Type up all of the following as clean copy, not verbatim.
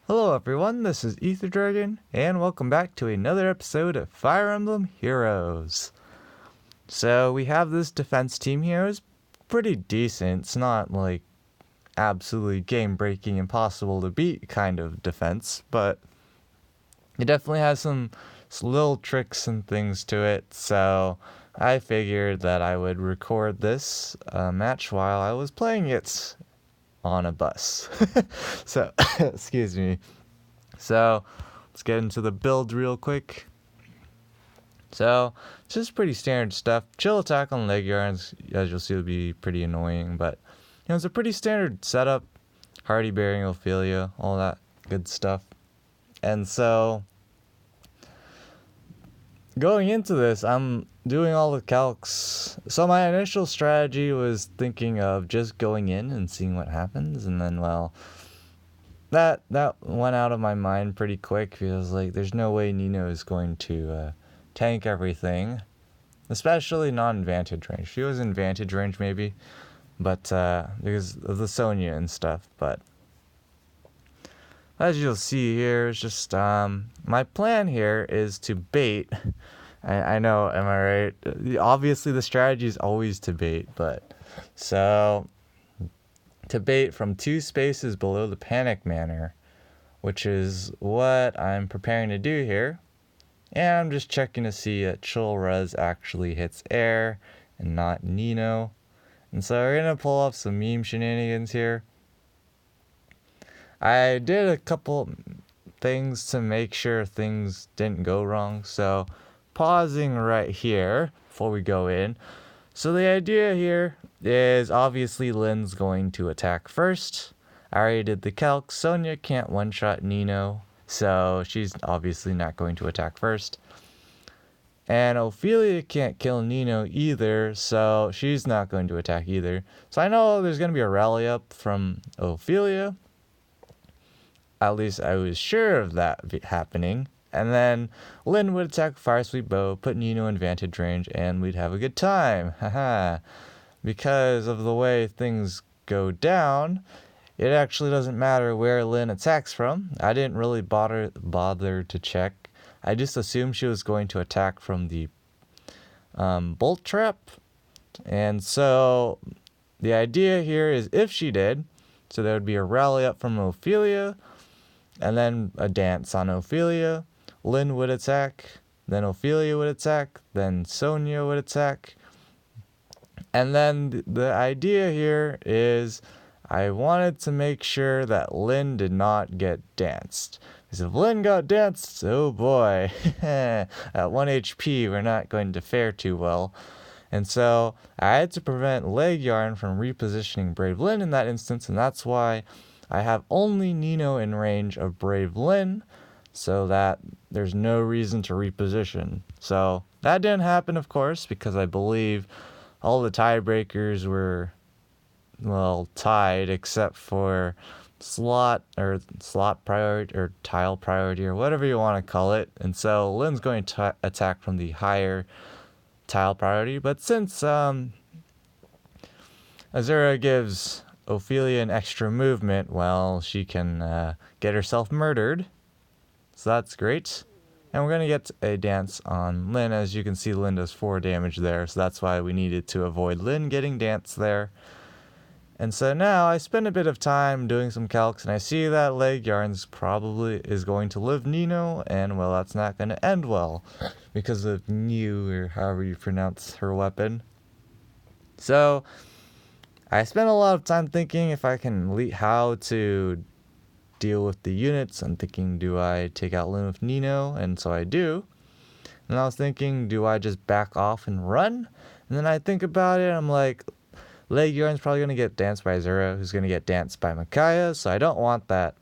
Hello everyone, this is Ether Dragon, and welcome back to another episode of Fire Emblem Heroes. So we have this defense team here. It's pretty decent. It's not like absolutely game-breaking, impossible to beat kind of defense, but it definitely has some little tricks and things to it. So I figured that I would record this match while I was playing it on a bus. So, excuse me. So, let's get into the build real quick. So, it's just pretty standard stuff. Chill attack on leg yarns, as you'll see, will be pretty annoying, but it's a pretty standard setup. Hardy bearing Ophelia, all that good stuff. And so, going into this, I'm doing all the calcs. So my initial strategy was thinking of just going in and seeing what happens, and then, well, that went out of my mind pretty quick because, like, there's no way Nino is going to tank everything, especially not in vantage range. She was in vantage range maybe, but because of the Sonya and stuff. But as you'll see here, it's just my plan here is to bait. I know, am I right? Obviously, the strategy is always to bait, but so to bait from 2 spaces below the panic manor, which is what I'm preparing to do here. And I'm just checking to see that Chill Res actually hits air and not Nino. And so we're going to pull off some meme shenanigans here. I did a couple things to make sure things didn't go wrong. So pausing right here before we go in. So the idea here is obviously Lynn's going to attack first. I already did the calc. Sonya can't one-shot Nino, so she's obviously not going to attack first. And Ophelia can't kill Nino either, so she's not going to attack either. So I know there's going to be a rally up from Ophelia. At least I was sure of that happening. And then Lynn would attack Firesweep bow, put Nino in vantage range, and we'd have a good time. Haha. Because of the way things go down, it actually doesn't matter where Lynn attacks from. I didn't really bother to check. I just assumed she was going to attack from the bolt trap. And so the idea here is if she did, so there would be a rally up from Ophelia, and then a dance on Ophelia. Lynn would attack, then Ophelia would attack, then Sonya would attack. And then the idea here is I wanted to make sure that Lynn did not get danced. Because if Lynn got danced, oh boy, at 1 HP, we're not going to fare too well. And so I had to prevent Leg Yarn from repositioning Brave Lynn in that instance, and that's why I have only Nino in range of Brave Lynn, so that there's no reason to reposition. So that didn't happen, of course, because I believe all the tiebreakers were, well, tied except for slot priority or tile priority or whatever you want to call it. And so Lynn's going to attack from the higher tile priority. But since Azura gives Ophelia an extra movement, well, she can get herself murdered. So that's great. And we're going to get a dance on Lynn. As you can see, Lynn does 4 damage there, so that's why we needed to avoid Lynn getting dance there. And so now I spend a bit of time doing some calcs, and I see that Leg Yarns probably is going to live Nino, and, well, that's not going to end well because of New, or however you pronounce her weapon. So I spent a lot of time thinking if I can how to deal with the units. I'm thinking, do I take out Lynn with Nino? And so I do. And I was thinking, do I just back off and run? And then I think about it, I'm like, Leg Yarn's probably going to get danced by Azura, who's going to get danced by Micaiah, so I don't want that.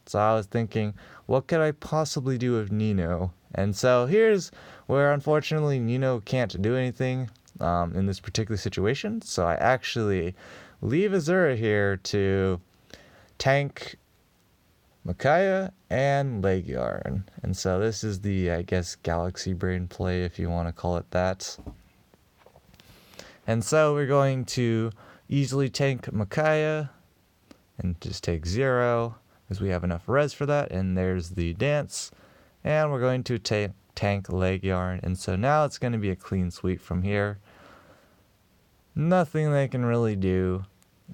So I was thinking, what could I possibly do with Nino? And so here's where, unfortunately, Nino can't do anything in this particular situation. So I actually leave Azura here to tank Micaiah and Leg Yarn. And so this is the, I guess, Galaxy Brain play, if you want to call it that. And so we're going to easily tank Micaiah and just take 0. because we have enough res for that. And there's the dance. And we're going to tank leg yarn. And so now it's going to be a clean sweep from here. Nothing they can really do.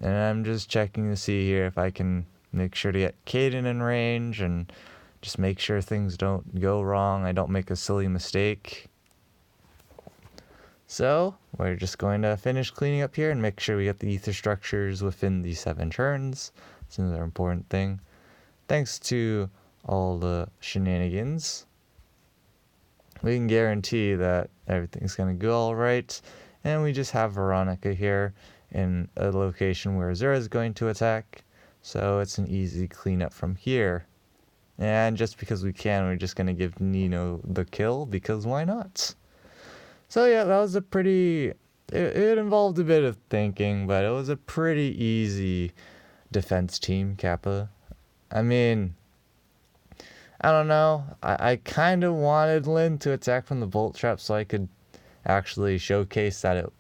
And I'm just checking to see here if I can make sure to get Caden in range and just make sure things don't go wrong. I don't make a silly mistake. So we're just going to finish cleaning up here and make sure we get the ether structures within the 7 turns. It's another important thing. Thanks to all the shenanigans, we can guarantee that everything's going to go all right. And we just have Veronica here in a location where Azura is going to attack. So it's an easy cleanup from here. And just because we can, we're just going to give Nino the kill, because why not? So yeah, that was a pretty... It involved a bit of thinking, but it was a pretty easy defense team, Kappa. I mean, I don't know. I kind of wanted Lynn to attack from the bolt trap so I could actually showcase that it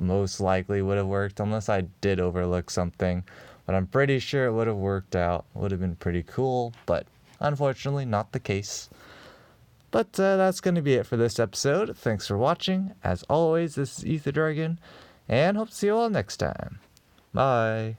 most likely would have worked, unless I did overlook something. But I'm pretty sure it would have worked out. Would have been pretty cool, but unfortunately not the case. But that's going to be it for this episode. Thanks for watching. As always, this is Ether Dragon, and hope to see you all next time. Bye.